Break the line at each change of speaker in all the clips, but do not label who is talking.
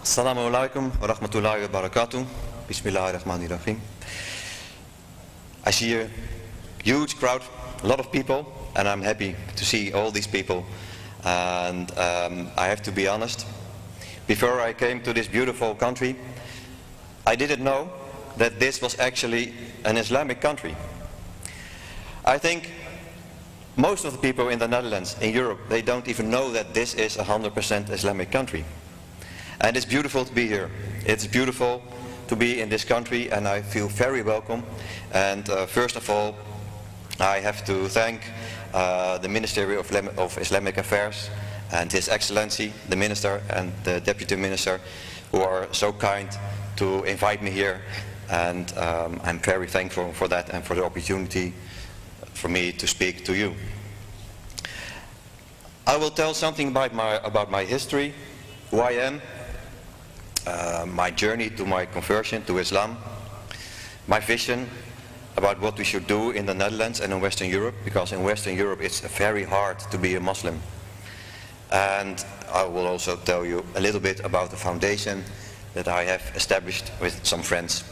Assalamu alaikum wa rahmatullahi wa barakatuh. Bismillahirrahmanirrahim. I see a huge crowd, a lot of people, and I'm happy to see all these people. And I have to be honest, before I came to this beautiful country, I didn't know that this was actually an Islamic country. I think most of the people in the Netherlands, in Europe, they don't even know that this is a 100% Islamic country. And it's beautiful to be here. It's beautiful to be in this country, and I feel very welcome. And first of all, I have to thank the Ministry of Islamic Affairs and His Excellency, the Minister and the Deputy Minister, who are so kind to invite me here. And I'm very thankful for that and for the opportunity for me to speak to you. I will tell something about my history, who I am, my journey to my conversion to Islam, my vision about what we should do in the Netherlands and in Western Europe, because in Western Europe it's very hard to be a Muslim. And I will also tell you a little bit about the foundation that I have established with some friends,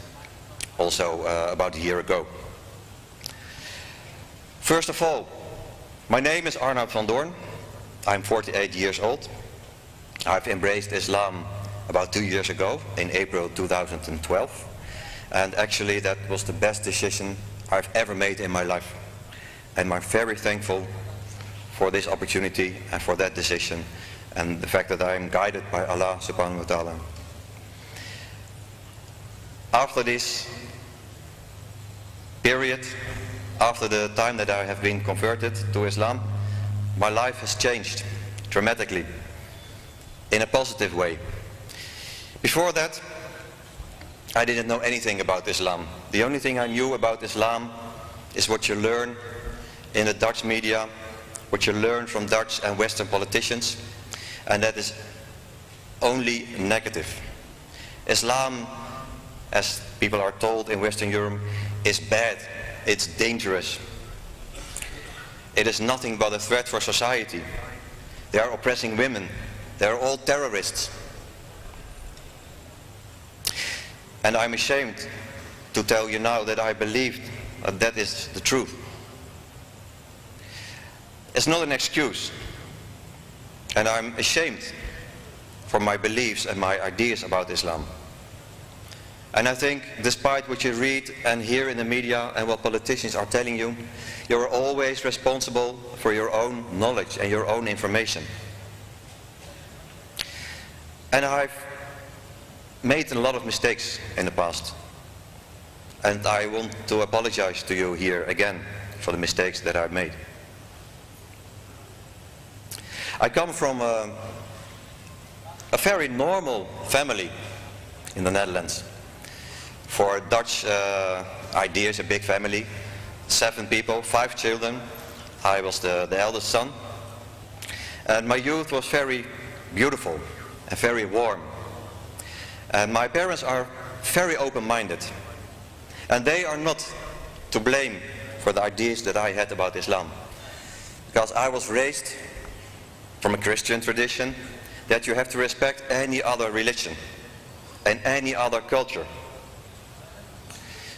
also about a year ago. First of all, my name is Arnoud van Doorn. I'm 48 years old. I've embraced Islam about 2 years ago, in April 2012. And actually that was the best decision I've ever made in my life. And I'm very thankful for this opportunity and for that decision, and the fact that I am guided by Allah subhanahu wa ta'ala. After this period, after the time that I have been converted to Islam, my life has changed dramatically, in a positive way. Before that, I didn't know anything about Islam. The only thing I knew about Islam is what you learn in the Dutch media, what you learn from Dutch and Western politicians, and that is only negative. Islam, as people are told in Western Europe, is bad, it's dangerous. It is nothing but a threat for society. They are oppressing women, they are all terrorists. And I'm ashamed to tell you now that I believed that that is the truth. It's not an excuse. And I'm ashamed for my beliefs and my ideas about Islam. And I think, despite what you read and hear in the media and what politicians are telling you, you're always responsible for your own knowledge and your own information. And I've made a lot of mistakes in the past. And I want to apologize to you here again for the mistakes that I've made. I come from a very normal family in the Netherlands. For Dutch ideas, a big family, 7 people, 5 children. I was the eldest son. And my youth was very beautiful and very warm. And my parents are very open-minded. And they are not to blame for the ideas that I had about Islam. Because I was raised from a Christian tradition that you have to respect any other religion and any other culture.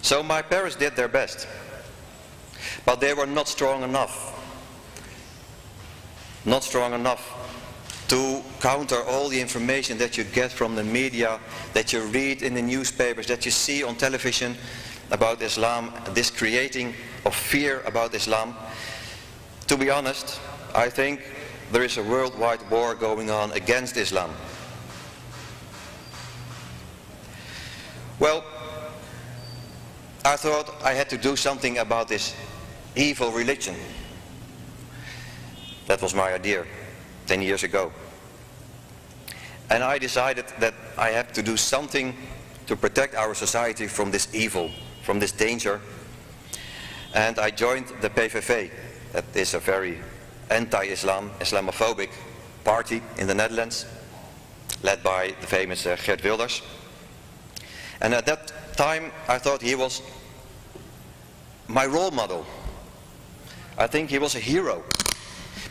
So my parents did their best, but they were not strong enough to counter all the information that you get from the media, that you read in the newspapers, that you see on television about Islam, this creating of fear about Islam. To be honest, I think there is a worldwide war going on against Islam. Well, I thought I had to do something about this evil religion. That was my idea 10 years ago. And I decided that I have to do something to protect our society from this evil, from this danger. And I joined the PVV. That is a very anti-Islam, Islamophobic party in the Netherlands, led by the famous Geert Wilders. And at that time I thought he was my role model. I think he was a hero,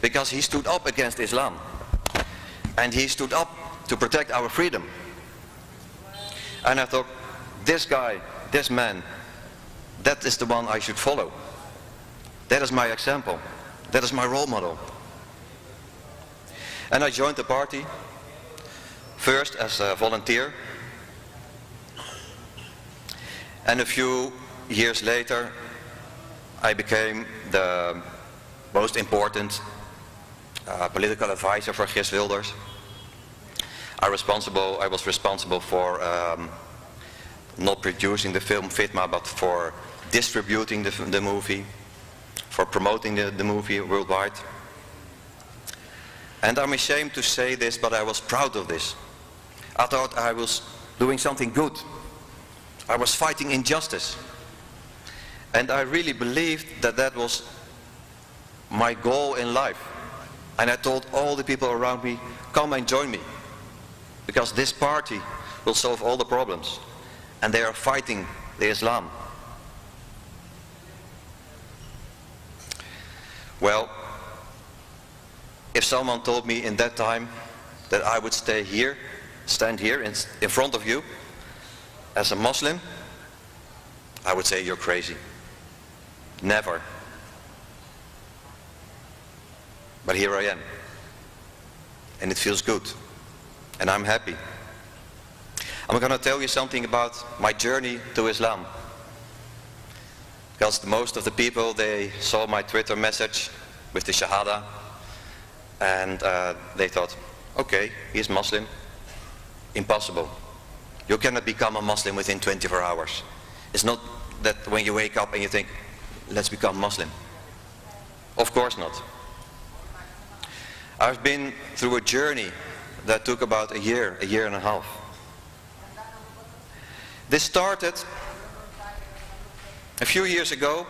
because he stood up against Islam. And he stood up to protect our freedom. And I thought, this guy, this man, that is the one I should follow. That is my example. That is my role model. And I joined the party, first as a volunteer. And a few years later, I became the most important political advisor for Geert Wilders. I was responsible for not producing the film Fitma, but for distributing the movie, for promoting the movie worldwide. And I'm ashamed to say this, but I was proud of this. I thought I was doing something good. I was fighting injustice. And I really believed that that was my goal in life. And I told all the people around me, come and join me. Because this party will solve all the problems. And they are fighting the Islam. Well, if someone told me in that time that I would stand here in front of you as a Muslim, I would say you're crazy. Never. But here I am. And it feels good. And I'm happy. I'm going to tell you something about my journey to Islam. Because most of the people, they saw my Twitter message with the Shahada. And they thought, okay, he's Muslim. Impossible. You cannot become a Muslim within 24 hours. It's not that when you wake up and you think, let's become Muslim. Of course not. I've been through a journey that took about a year and a half. This started a few years ago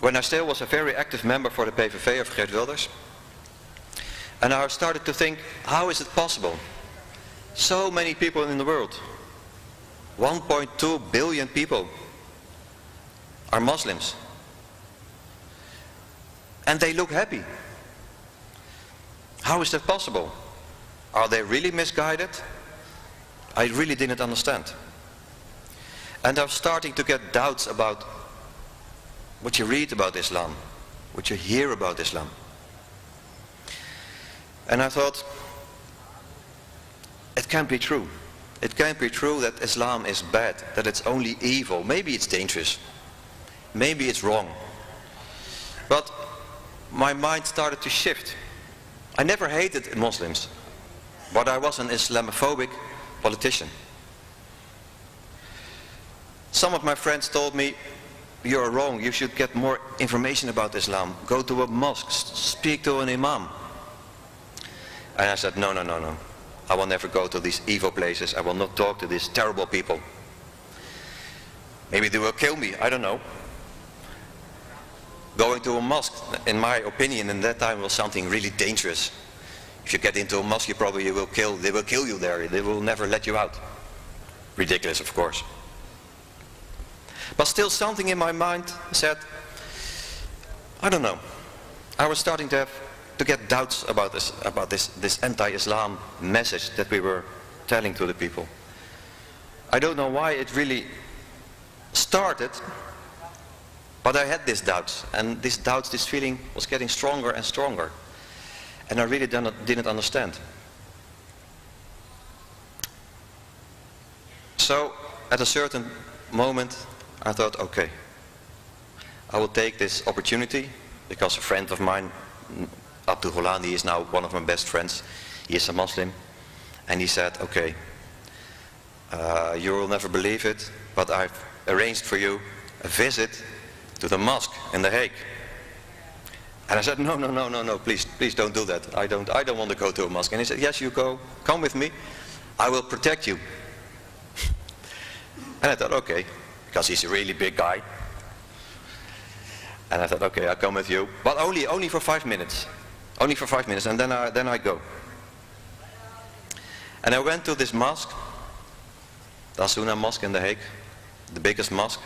when I still was a very active member for the PVV of Geert Wilders. And I started to think, how is it possible? So many people in the world, 1.2 billion people, are Muslims. And they look happy. How is that possible? Are they really misguided? I really didn't understand. And I'm starting to get doubts about what you read about Islam, what you hear about Islam. And I thought, it can't be true. It can't be true that Islam is bad, that it's only evil. Maybe it's dangerous. Maybe it's wrong. But my mind started to shift. I never hated Muslims, but I was an Islamophobic politician. Some of my friends told me, you're wrong, you should get more information about Islam. Go to a mosque, speak to an imam. And I said, no. I will never go to these evil places. I will not talk to these terrible people. Maybe they will kill me, I don't know. Going to a mosque, in my opinion, in that time was something really dangerous. If you get into a mosque, they will kill you there. They will never let you out. Ridiculous, of course. But still something in my mind said, I don't know. I was starting to get doubts about this anti-Islam message that we were telling to the people. I don't know why it really started, but I had these doubts, and these doubts, this feeling was getting stronger and stronger. And I really didn't understand. So, at a certain moment, I thought, okay, I will take this opportunity, because a friend of mine, Abdul Gholani, is now one of my best friends. He is a Muslim. And he said, okay, you will never believe it, but I've arranged for you a visit to the mosque in The Hague. And I said, no, please don't do that. I don't want to go to a mosque. And he said, yes, you go, come with me. I will protect you. And I thought, okay, because he's a really big guy. And I thought, okay, I'll come with you, but only for 5 minutes. Only for 5 minutes, and then I go. And I went to this mosque, the Asuna Mosque in The Hague, the biggest mosque.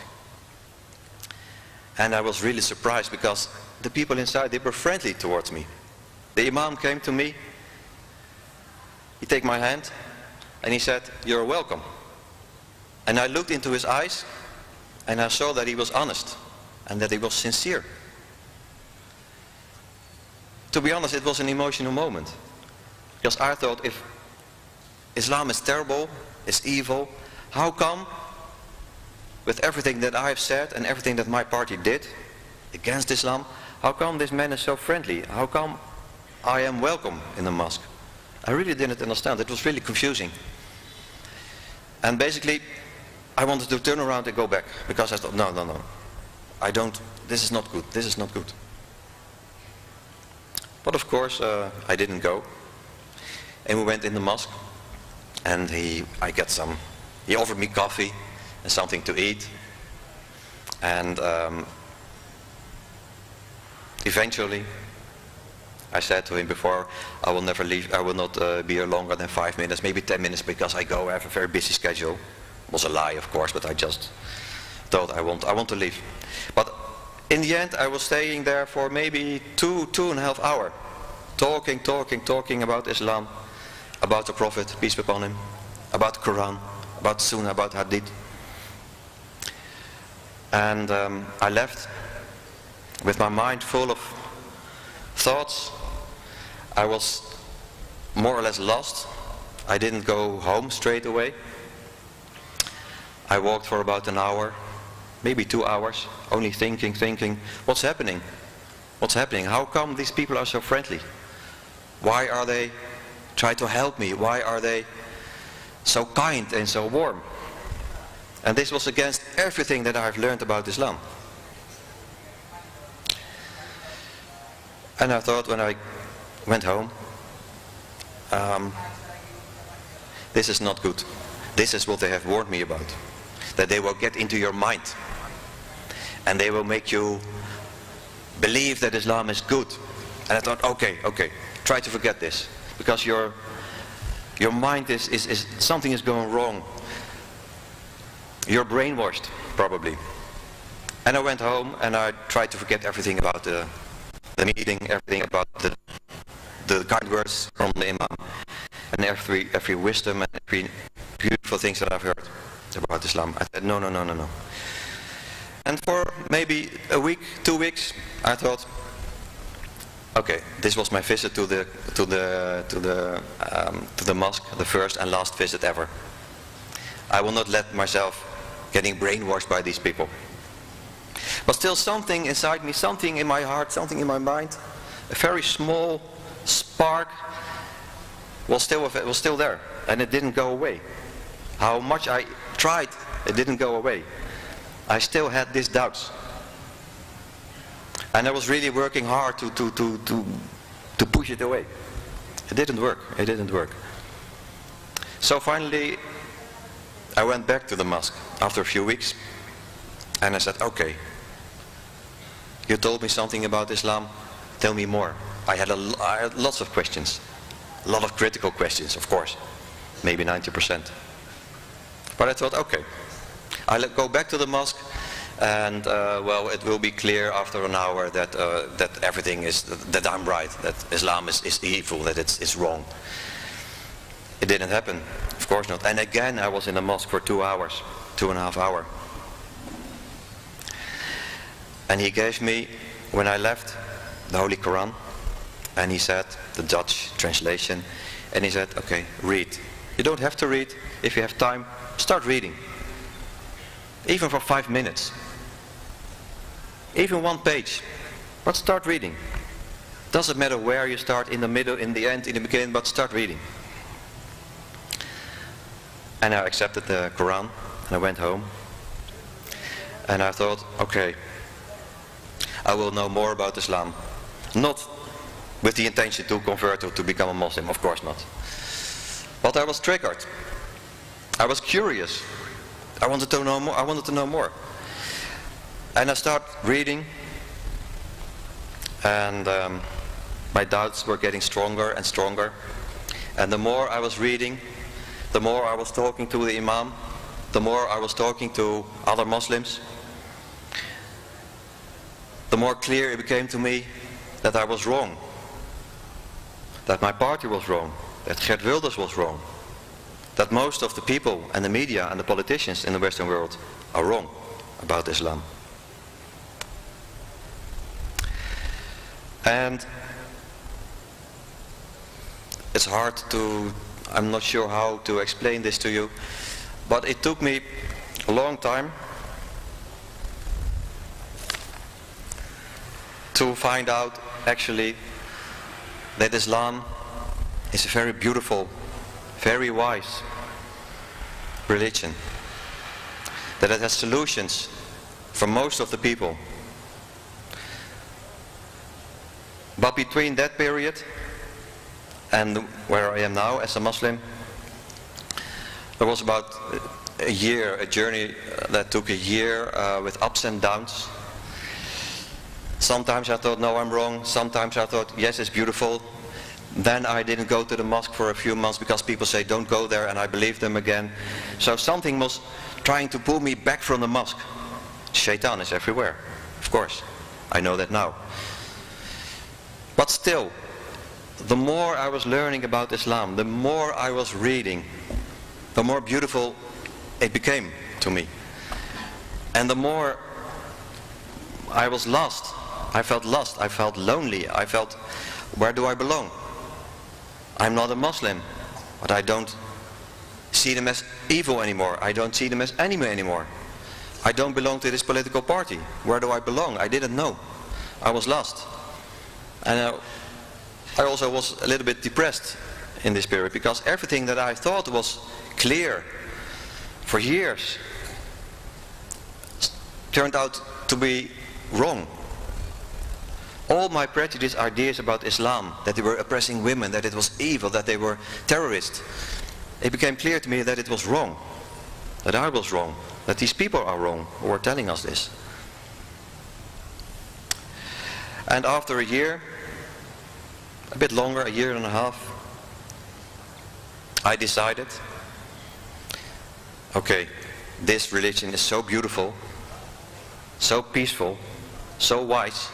And I was really surprised because the people inside, they were friendly towards me. The imam came to me, he took my hand, And he said, "You're welcome." And I looked into his eyes and I saw that he was honest and that he was sincere. To be honest, it was an emotional moment. Because I thought, if Islam is terrible, is evil, how come, with everything that I've said and everything that my party did against Islam, how come this man is so friendly? How come I am welcome in the mosque? I really didn't understand. It was really confusing. And basically, I wanted to turn around and go back, because I thought, no, I don't, this is not good, this is not good. But of course, I didn't go. And we went in the mosque, and he offered me coffee and something to eat. And eventually, I said to him before, I will never leave, I will not be here longer than 5 minutes, maybe 10 minutes, because I have a very busy schedule. It was a lie, of course, but I just thought I want to leave. But in the end, I was staying there for maybe 2.5 hours, talking about Islam, about the Prophet, peace be upon him, about the Quran, about Sunnah, about Hadith. And I left with my mind full of thoughts. I was more or less lost. I didn't go home straight away. I walked for about an hour, maybe 2 hours, only thinking, what's happening? What's happening? How come these people are so friendly? Why are they trying to help me? Why are they so kind and so warm? And this was against everything that I've learned about Islam. And I thought, when I went home, this is not good. This is what they have warned me about. That they will get into your mind. And they will make you believe that Islam is good. And I thought, okay, try to forget this. Because your mind is something is going wrong. You're brainwashed, probably. And I went home and I tried to forget everything about the meeting, everything about the kind words from the Imam, and every wisdom and every beautiful things that I've heard about Islam. I said, no. And for maybe a week, 2 weeks, I thought, okay, this was my visit to the mosque, the first and last visit ever. I will not let myself getting brainwashed by these people. But still, something inside me, something in my heart, something in my mind, a very small spark was still there, and it didn't go away. How much I tried, it didn't go away. I still had these doubts, and I was really working hard to push it away. It didn't work. It didn't work. So finally, I went back to the mosque after a few weeks, and I said, okay, you told me something about Islam, tell me more. I had lots of questions, a lot of critical questions, of course, maybe 90%. But I thought, okay, I'll go back to the mosque, and well, it will be clear after an hour that everything is, that I'm right, that Islam is evil, that it's wrong. It didn't happen, of course not. And again, I was in the mosque for 2 hours, 2.5 hours. And he gave me, when I left, the Holy Quran, and he said, the Dutch translation, and he said, okay, read. You don't have to read. If you have time, start reading. Even for 5 minutes. Even 1 page. But start reading. Doesn't matter where you start, in the middle, in the end, in the beginning, but start reading. And I accepted the Quran, and I went home. And I thought, okay, I will know more about Islam. Not with the intention to convert or to become a Muslim, of course not. But I was triggered. I was curious. I wanted to know more. I wanted to know more. And I started reading, and my doubts were getting stronger and stronger. And the more I was reading, the more I was talking to the Imam, the more I was talking to other Muslims, the more clear it became to me that I was wrong. That my party was wrong. That Geert Wilders was wrong. that most of the people and the media and the politicians in the Western world are wrong about Islam. And it's hard to, I'm not sure how to explain this to you, but it took me a long time to find out actually that Islam is a very beautiful, very wise religion, that it has solutions for most of the people. But between that period and where I am now as a Muslim, there was about a year, a journey that took a year with ups and downs. Sometimes I thought, no, I'm wrong. Sometimes I thought, yes, it's beautiful. Then I didn't go to the mosque for a few months because people say, don't go there, and I believed them again. So something was trying to pull me back from the mosque. Shaitan is everywhere, of course. I know that now. But still, the more I was learning about Islam, the more I was reading, the more beautiful it became to me. And the more I was lost. I felt lost, I felt lonely, I felt, where do I belong? I'm not a Muslim, but I don't see them as evil anymore. I don't see them as enemy anymore. I don't belong to this political party. Where do I belong? I didn't know. I was lost. And I also was a little bit depressed in this period, because everything that I thought was clear for years turned out to be wrong. All my prejudiced ideas about Islam, that they were oppressing women, that it was evil, that they were terrorists, it became clear to me that it was wrong, that I was wrong, that these people are wrong who were telling us this. And after a year, a bit longer, a year and a half, I decided, okay, this religion is so beautiful, so peaceful, so wise.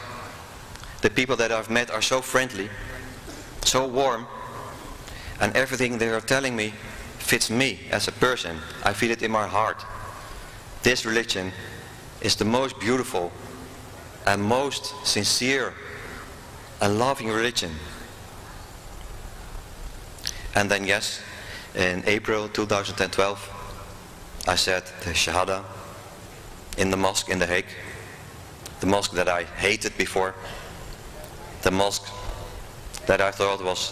The people that I've met are so friendly, so warm, and everything they are telling me fits me as a person. I feel it in my heart. This religion is the most beautiful and most sincere and loving religion. And then yes, in April 2012, I said the Shahada in the mosque in The Hague, the mosque that I hated before, the mosque that I thought was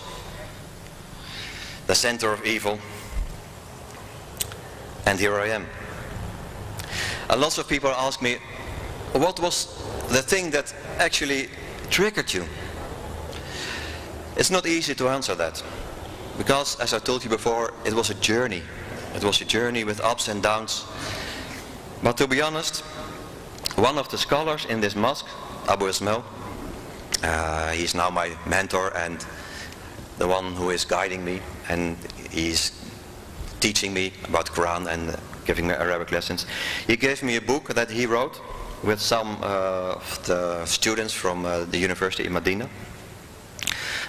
the center of evil. And here I am. And lots of people ask me, what was the thing that actually triggered you? It's not easy to answer that, because as I told you before, it was a journey. It was a journey with ups and downs. But to be honest, one of the scholars in this mosque, Abu Ismail, he's now my mentor and the one who is guiding me, and he's teaching me about the Quran and giving me Arabic lessons. He gave me a book that he wrote with some of the students from the university in Medina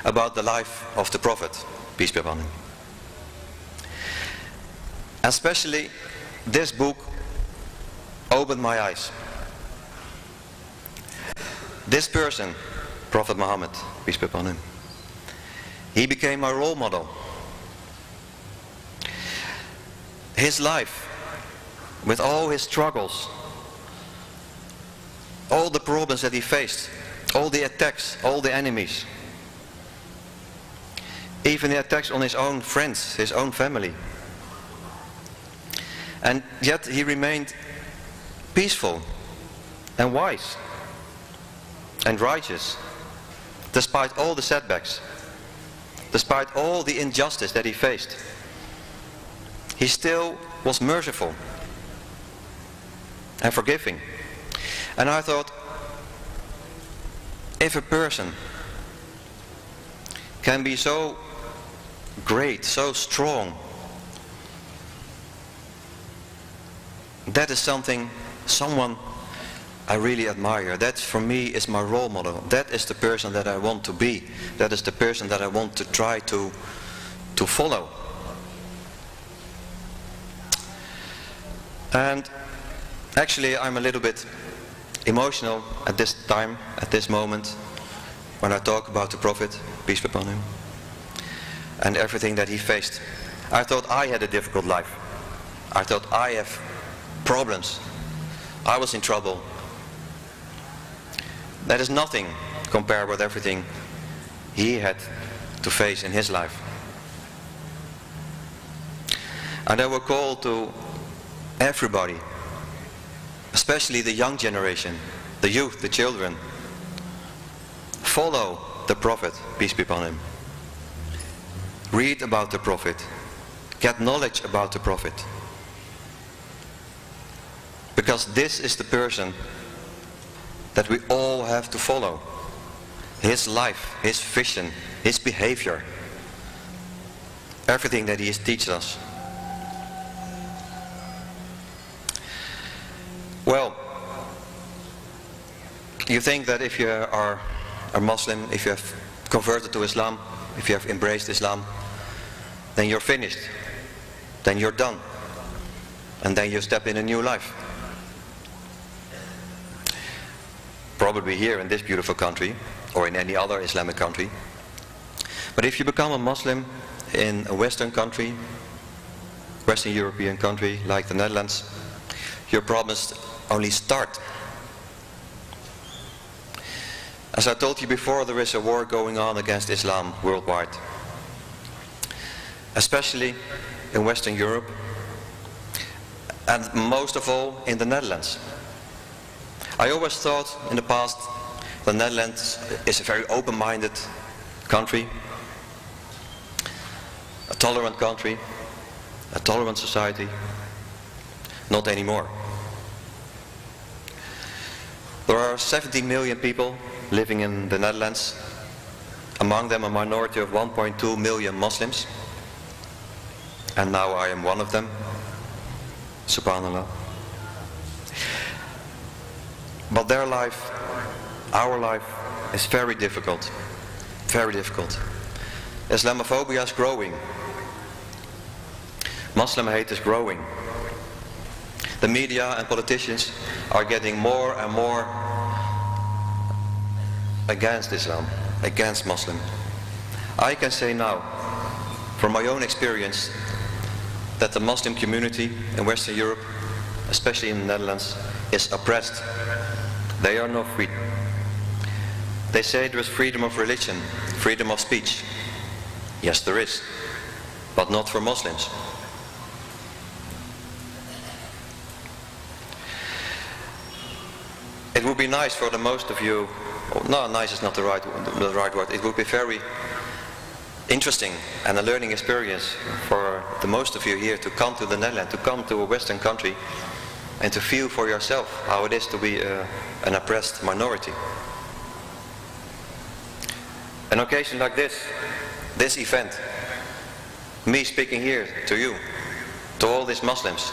about the life of the Prophet, peace be upon him. Especially this book opened my eyes. This person, Prophet Muhammad, peace be upon him, he became my role model. His life, with all his struggles, all the problems that he faced, all the attacks, all the enemies, even the attacks on his own friends, his own family. And yet he remained peaceful and wise and righteous, despite all the setbacks, despite all the injustice that he faced. He still was merciful and forgiving. And I thought, if a person can be so great, so strong, that is someone I really admire. That for me is my role model. That is the person that I want to be. That is the person that I want to try to follow. And actually I'm a little bit emotional at this time, at this moment, when I talk about the Prophet, peace be upon him, and everything that he faced. I thought I had a difficult life. I thought I have problems. I was in trouble. That is nothing compared with everything he had to face in his life. And I will call to everybody, especially the young generation, the youth, the children, follow the Prophet, peace be upon him. Read about the Prophet. Get knowledge about the Prophet. Because this is the person that we all have to follow. His life, his vision, his behavior. Everything that he teaches us. Well, you think that if you are a Muslim, if you have converted to Islam, if you have embraced Islam, then you're finished. Then you're done. And then you step in a new life. Probably here in this beautiful country, or in any other Islamic country. But if you become a Muslim in a Western country, Western European country like the Netherlands, your problems only start. As I told you before, there is a war going on against Islam worldwide. Especially in Western Europe, and most of all in the Netherlands. I always thought in the past the Netherlands is a very open-minded country, a tolerant country, a tolerant society. Not anymore. There are 70 million people living in the Netherlands, among them a minority of 1.2 million Muslims, and now I am one of them, subhanallah. But their life, our life, is very difficult, very difficult. Islamophobia is growing. Muslim hate is growing. The media and politicians are getting more and more against Islam, against Muslim. I can say now, from my own experience, that the Muslim community in Western Europe, especially in the Netherlands, is oppressed. They are not free. They say there is freedom of religion, freedom of speech. Yes, there is, but not for Muslims. It would be nice for the most of you, no, nice is not the right word, it would be very interesting and a learning experience for the most of you here to come to the Netherlands, to come to a Western country and to feel for yourself how it is to be an oppressed minority. An occasion like this event, me speaking here to you, to all these Muslims,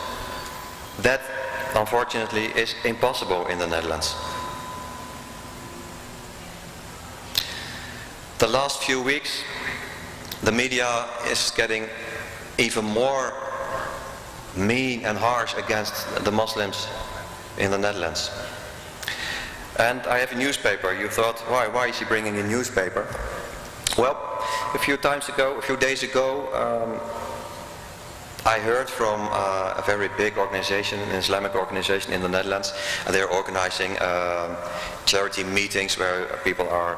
that unfortunately is impossible in the Netherlands. The last few weeks, the media is getting even more mean and harsh against the Muslims in the Netherlands. And I have a newspaper. You thought, why is he bringing a newspaper? Well, a few days ago, I heard from a very big organization, an Islamic organization in the Netherlands, and they're organizing charity meetings where people are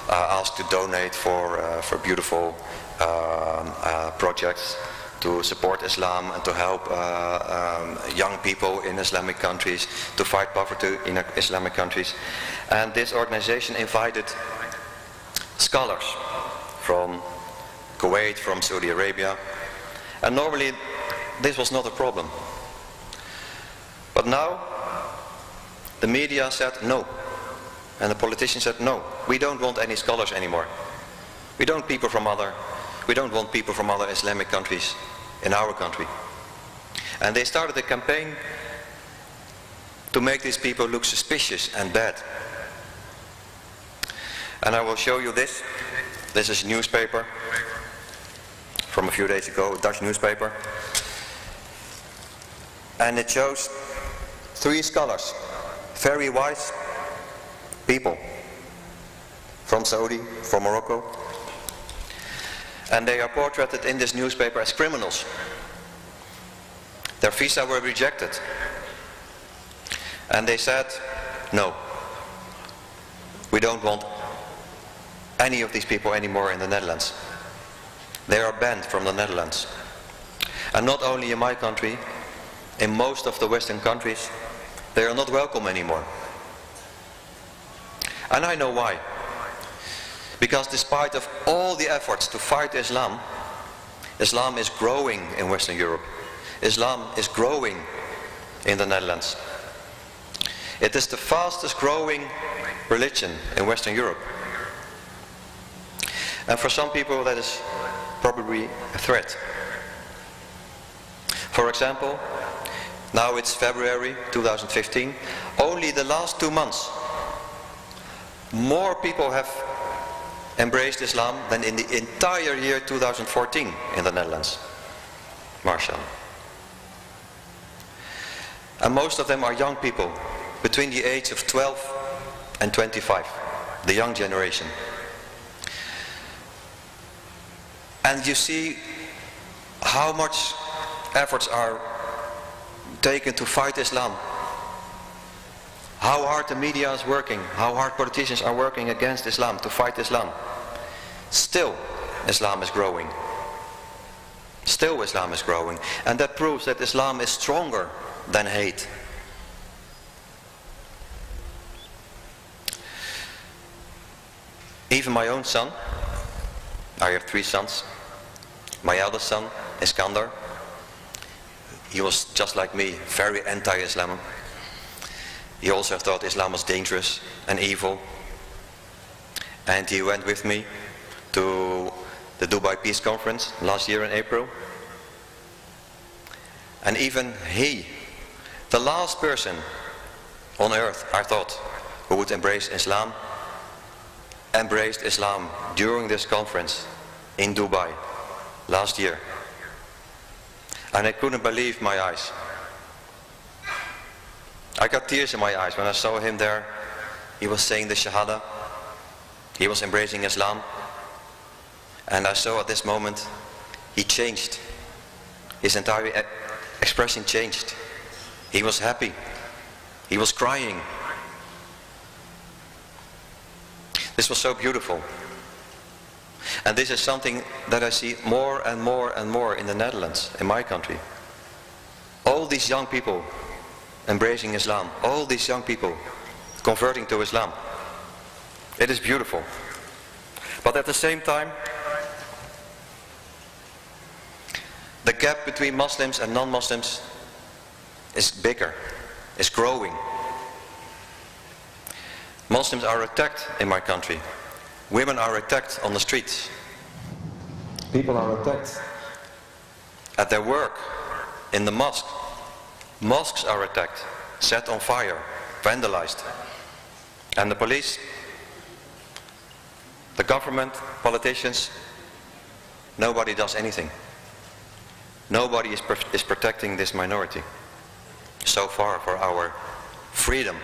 asked to donate for beautiful projects to support Islam and to help young people in Islamic countries to fight poverty in Islamic countries. And this organization invited scholars from Kuwait, from Saudi Arabia, and normally this was not a problem. But now the media said no, and the politicians said no, we don't want any scholars anymore. We don't want people from other Islamic countries in our country. And they started a campaign to make these people look suspicious and bad. And I will show you this. This is a newspaper from a few days ago, a Dutch newspaper. And it shows 3 scholars, very wise people from Saudi, from Morocco. And they are portrayed in this newspaper as criminals. Their visa were rejected. And they said, no, we don't want any of these people anymore in the Netherlands. They are banned from the Netherlands. And not only in my country, in most of the Western countries, they are not welcome anymore. And I know why. Because despite of all the efforts to fight Islam, Islam is growing in Western Europe. Islam is growing in the Netherlands. It is the fastest growing religion in Western Europe. And for some people that is probably a threat. For example, now it's February 2015, only the last 2 months, more people have embraced Islam than in the entire year 2014 in the Netherlands. Marshall. And most of them are young people, between the age of 12 and 25, the young generation. And you see how much efforts are taken to fight Islam. How hard the media is working, how hard politicians are working against Islam, to fight Islam. Still, Islam is growing. Still, Islam is growing. And that proves that Islam is stronger than hate. Even my own son, I have 3 sons. My eldest son, Iskandar, he was just like me, very anti-Islam. He also thought Islam was dangerous and evil. And he went with me to the Dubai Peace Conference last year in April. And even he, the last person on earth, I thought, who would embrace Islam, embraced Islam during this conference in Dubai last year. And I couldn't believe my eyes. I got tears in my eyes when I saw him there. He was saying the Shahada. He was embracing Islam. And I saw at this moment, he changed. His entire expression changed. He was happy. He was crying. This was so beautiful. And this is something that I see more and more and more in the Netherlands, in my country. All these young people embracing Islam, all these young people converting to Islam. It is beautiful. But at the same time, the gap between Muslims and non-Muslims is bigger, is growing. Muslims are attacked in my country. Women are attacked on the streets. People are attacked at their work, in the mosque. Mosques are attacked, set on fire, vandalized. And the police, the government, politicians, nobody does anything. Nobody is protecting this minority. So far for our freedom.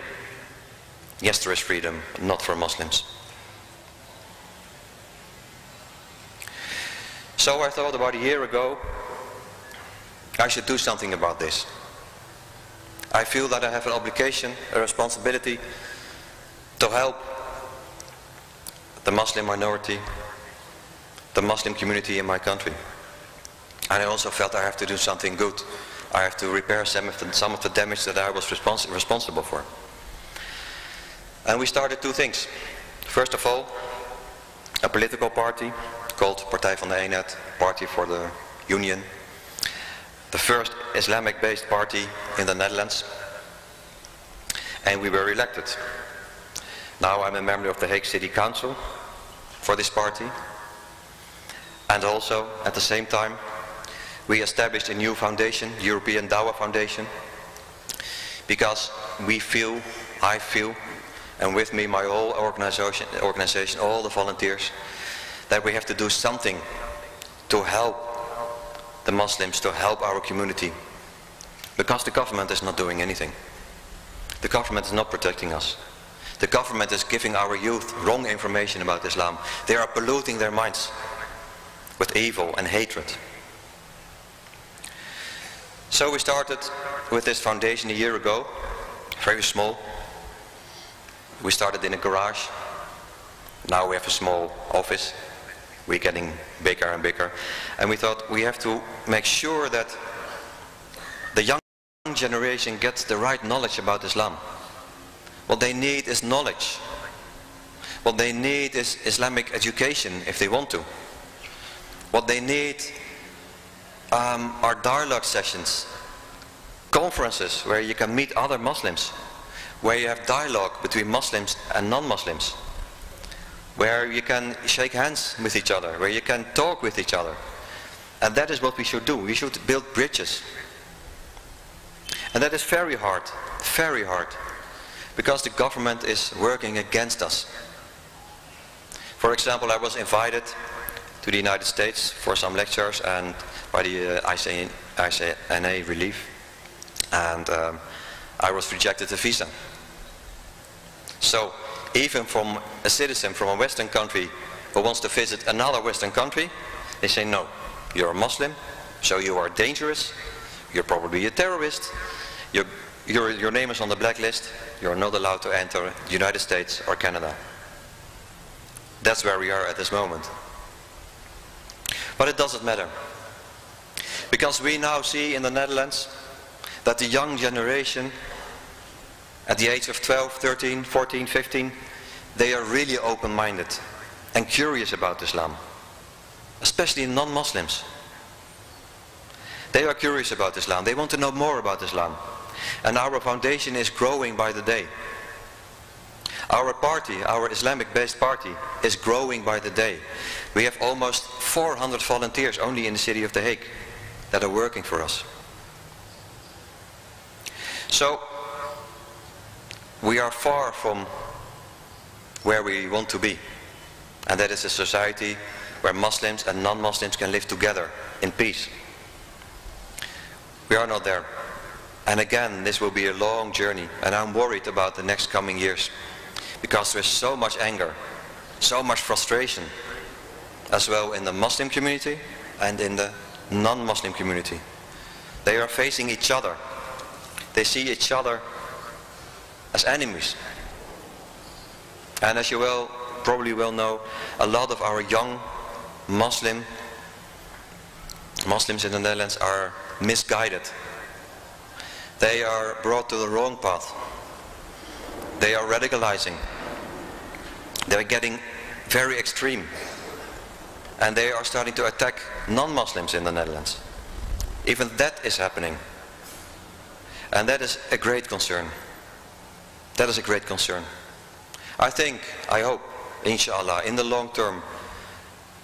Yes, there is freedom, not for Muslims. So I thought about a year ago, I should do something about this. I feel that I have an obligation, a responsibility to help the Muslim minority, the Muslim community in my country. And I also felt I have to do something good. I have to repair some of the damage that I was responsible for. And we started 2 things. First of all, a political party called Partij van de Eenheid, Party for the Union. The first Islamic-based party in the Netherlands. And we were elected. Now I'm a member of the Hague City Council for this party. And also, at the same time, we established a new foundation, the European Dawah Foundation, because we feel, I feel, and with me my whole organization, all the volunteers, that we have to do something to help the Muslims, to help our community. Because the government is not doing anything. The government is not protecting us. The government is giving our youth wrong information about Islam. They are polluting their minds with evil and hatred. So we started with this foundation a year ago, very small. We started in a garage. Now we have a small office. We're getting bigger and bigger. And we thought we have to make sure that the young generation gets the right knowledge about Islam. What they need is knowledge. What they need is Islamic education if they want to. What they need are dialogue sessions, conferences where you can meet other Muslims, where you have dialogue between Muslims and non-Muslims, where you can shake hands with each other, where you can talk with each other. And that is what we should do. We should build bridges. And that is very hard, because the government is working against us. For example, I was invited to the United States for some lectures and by the ICNA relief, and I was rejected a visa. So even from a citizen from a Western country who wants to visit another Western country, they say no, you're a Muslim, so you are dangerous, you're probably a terrorist, your name is on the blacklist, you're not allowed to enter the United States or Canada. That's where we are at this moment. But it doesn't matter. Because we now see in the Netherlands that the young generation at the age of 12, 13, 14, 15, they are really open-minded and curious about Islam. Especially non-Muslims. They are curious about Islam. They want to know more about Islam. And our foundation is growing by the day. Our party, our Islamic-based party, is growing by the day. We have almost 400 volunteers only in the city of The Hague that are working for us. So, we are far from where we want to be. And that is a society where Muslims and non-Muslims can live together in peace. We are not there. And again, this will be a long journey, and I'm worried about the next coming years. Because there is so much anger, so much frustration, as well in the Muslim community and in the non-Muslim community. They are facing each other. They see each other as enemies. And as you probably well know, a lot of our young Muslims in the Netherlands are misguided. They are brought to the wrong path. They are radicalizing. They are getting very extreme. And they are starting to attack non-Muslims in the Netherlands. Even that is happening. And that is a great concern. That is a great concern. I think, I hope, inshallah, in the long term,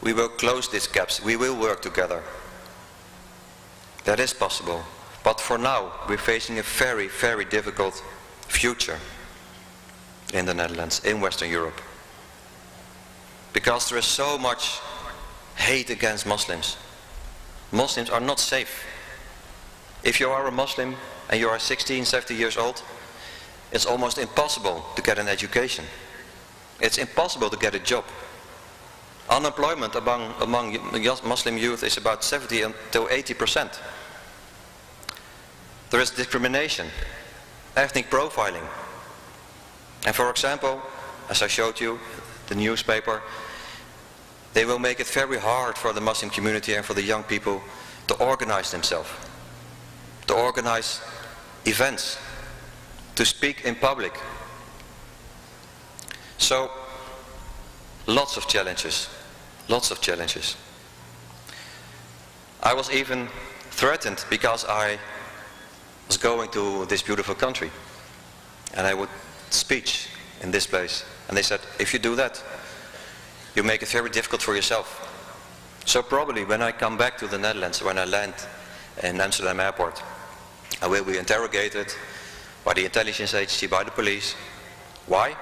we will close these gaps. We will work together. That is possible. But for now, we're facing a very, very difficult future in the Netherlands, in Western Europe. Because there is so much hate against Muslims. Muslims are not safe. If you are a Muslim and you are 16, 17 years old, it's almost impossible to get an education. It's impossible to get a job. Unemployment among Muslim youth is about 70 to 80%. There is discrimination, ethnic profiling. And for example, as I showed you, the newspaper, they will make it very hard for the Muslim community and for the young people to organize themselves, to organize events, to speak in public. So, lots of challenges, lots of challenges. I was even threatened because I was going to this beautiful country and I would speech in this place, and they said, if you do that, you make it very difficult for yourself. So probably when I come back to the Netherlands, when I land in Amsterdam airport, I will be interrogated by the intelligence agency, by the police. Why?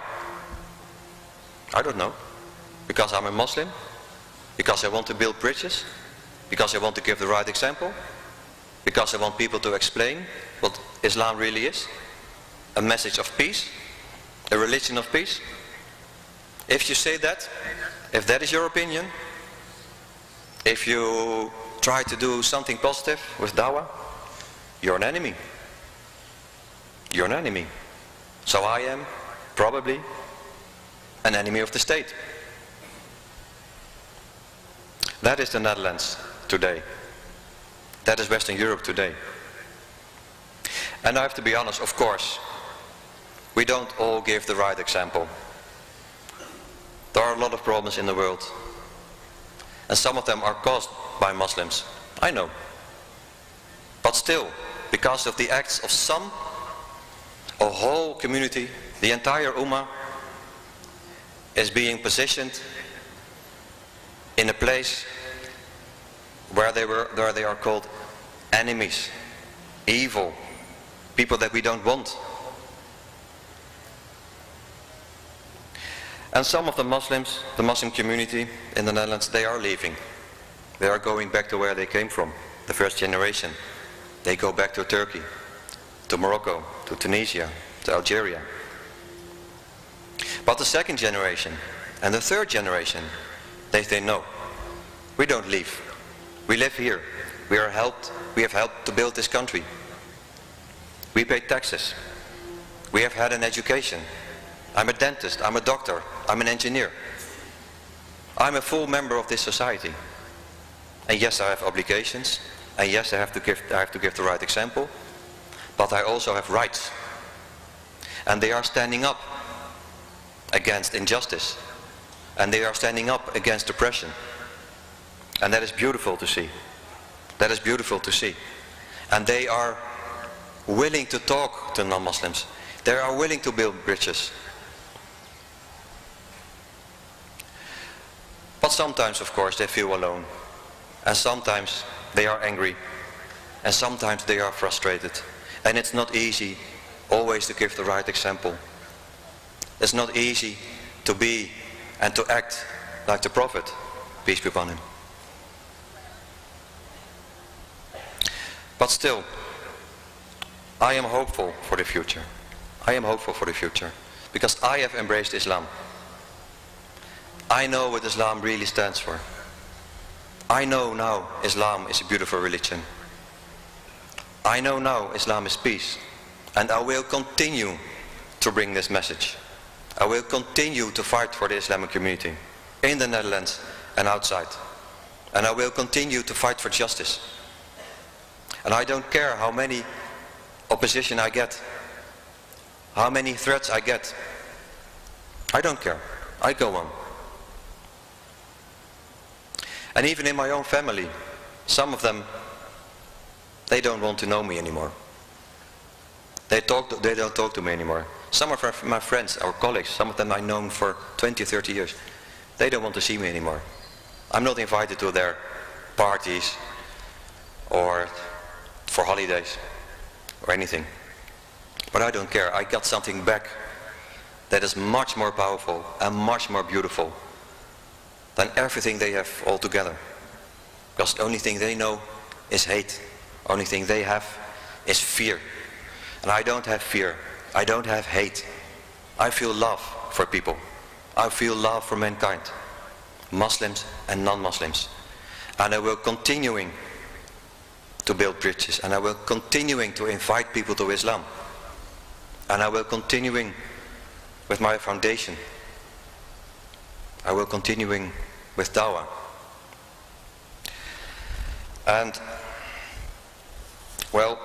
I don't know. Because I'm a Muslim? Because I want to build bridges? Because I want to give the right example? Because I want people to explain what Islam really is? A message of peace? A religion of peace? If you say that, if that is your opinion, if you try to do something positive with dawah, you're an enemy. You're an enemy. So I am probably an enemy of the state. That is the Netherlands today. That is Western Europe today. And I have to be honest, of course, we don't all give the right example. There are a lot of problems in the world. And some of them are caused by Muslims. I know. But still, because of the acts of some, a whole community, the entire Ummah, is being positioned in a place where they are called enemies, evil, people that we don't want. And some of the Muslims, the Muslim community in the Netherlands, they are leaving. They are going back to where they came from, the first generation. They go back to Turkey, to Morocco, to Tunisia, to Algeria. But the second generation and the third generation, they say no, we don't leave. We live here. We have helped to build this country. We pay taxes. We have had an education. I'm a dentist, I'm a doctor, I'm an engineer. I'm a full member of this society. And yes, I have obligations. And yes, I have to give the right example. But I also have rights. And they are standing up against injustice. And they are standing up against oppression. And that is beautiful to see. That is beautiful to see. And they are willing to talk to non-Muslims. They are willing to build bridges. But sometimes, of course, they feel alone. And sometimes they are angry. And sometimes they are frustrated. And it's not easy always to give the right example. It's not easy to be and to act like the Prophet, peace be upon him. But still, I am hopeful for the future. I am hopeful for the future. Because I have embraced Islam. I know what Islam really stands for. I know now Islam is a beautiful religion. I know now Islam is peace. And I will continue to bring this message. I will continue to fight for the Islamic community in the Netherlands and outside. And I will continue to fight for justice. And I don't care how many opposition I get, how many threats I get. I don't care. I go on. And even in my own family, some of them, they don't want to know me anymore. They don't talk to me anymore. Some of my friends, our colleagues, some of them I've known for 20, 30 years, they don't want to see me anymore. I'm not invited to their parties or for holidays or anything. But I don't care. I got something back that is much more powerful and much more beautiful than everything they have all together. Because the only thing they know is hate. Only thing they have is fear. And I don't have fear. I don't have hate. I feel love for people. I feel love for mankind. Muslims and non-Muslims. And I will continuing to build bridges. And I will continuing to invite people to Islam. And I will continuing with my foundation. I will continuing with dawah. And well,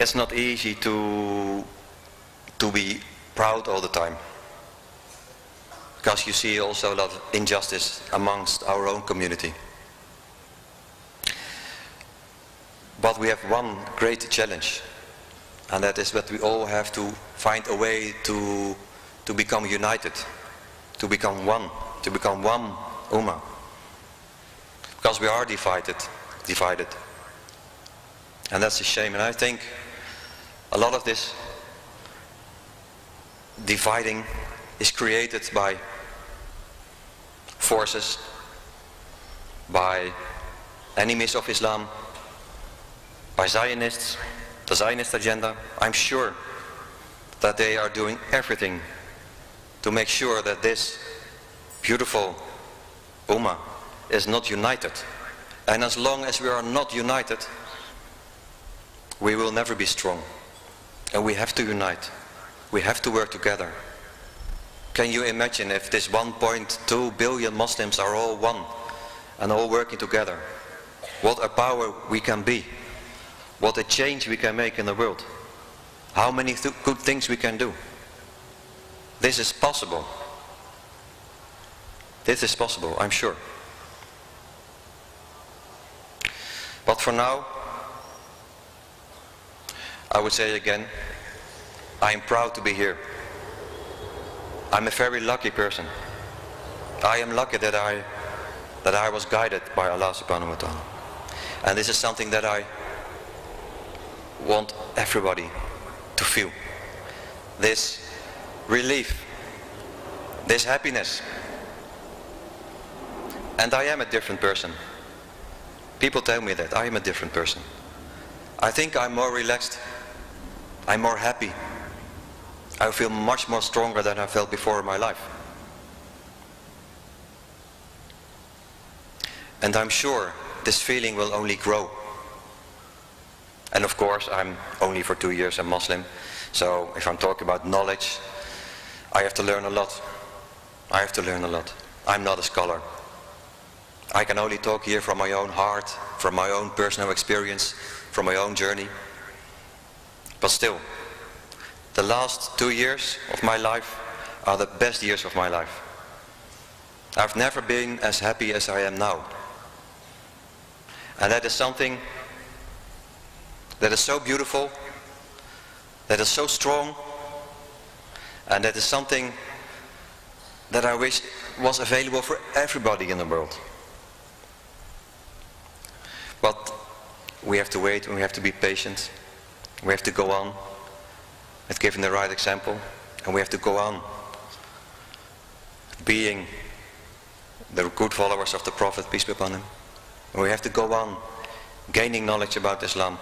it's not easy to be proud all the time, because you see also a lot of injustice amongst our own community. But we have one great challenge, and that is that we all have to find a way to become united, to become one ummah. Because we are divided. And that's a shame. And I think a lot of this dividing is created by forces, by enemies of Islam, by Zionists, the Zionist agenda. I'm sure that they are doing everything to make sure that this beautiful Ummah is not united. And as long as we are not united, we will never be strong. And we have to unite. We have to work together. Can you imagine if this 1.2 billion Muslims are all one and all working together? What a power we can be. What a change we can make in the world. How many good things we can do. This is possible. This is possible, I'm sure. But for now, I would say again, I am proud to be here. I'm a very lucky person. I am lucky that I was guided by Allah subhanahu wa ta'ala. And this is something that I want everybody to feel. This relief, this happiness. And I am a different person. People tell me that I am a different person. I think I'm more relaxed. I'm more happy. I feel much more stronger than I felt before in my life. And I'm sure this feeling will only grow. And of course, I'm only for 2 years a Muslim. So if I'm talking about knowledge, I have to learn a lot. I have to learn a lot. I'm not a scholar. I can only talk here from my own heart, from my own personal experience, from my own journey. But still, the last 2 years of my life are the best years of my life. I've never been as happy as I am now. And that is something that is so beautiful, that is so strong, and that is something that I wish was available for everybody in the world. But we have to wait and we have to be patient. We have to go on with giving the right example, and we have to go on being the good followers of the Prophet, peace be upon him. And we have to go on gaining knowledge about Islam.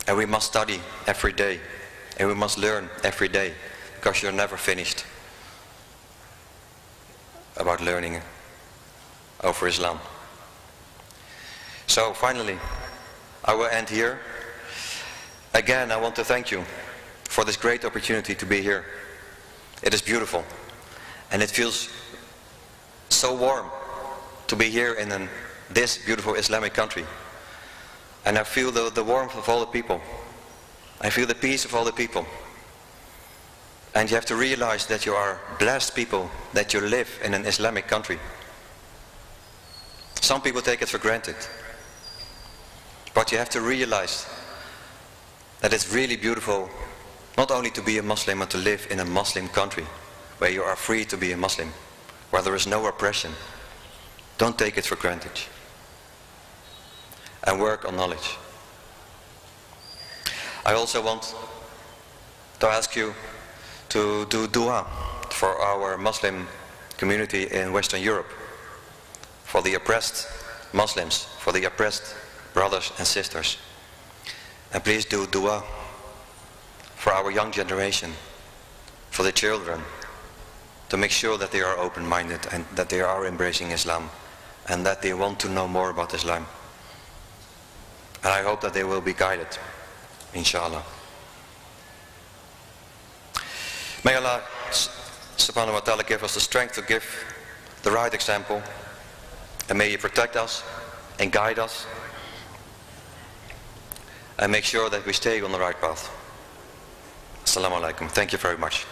And we must study every day, and we must learn every day, because you're never finished about learning over Islam. So finally, I will end here. Again, I want to thank you for this great opportunity to be here. It is beautiful, and it feels so warm to be here in this beautiful Islamic country. And I feel the warmth of all the people. I feel the peace of all the people. And you have to realize that you are blessed people, that you live in an Islamic country. Some people take it for granted. But you have to realize that it's really beautiful not only to be a Muslim, but to live in a Muslim country where you are free to be a Muslim, where there is no oppression. Don't take it for granted. And work on knowledge. I also want to ask you to do dua for our Muslim community in Western Europe, for the oppressed Muslims, for the oppressed brothers and sisters. And please do dua for our young generation, for the children, to make sure that they are open-minded and that they are embracing Islam and that they want to know more about Islam. And I hope that they will be guided, inshallah. May Allah subhanahu wa ta'ala give us the strength to give the right example, and may He protect us and guide us and make sure that we stay on the right path. Assalamu alaikum. Thank you very much.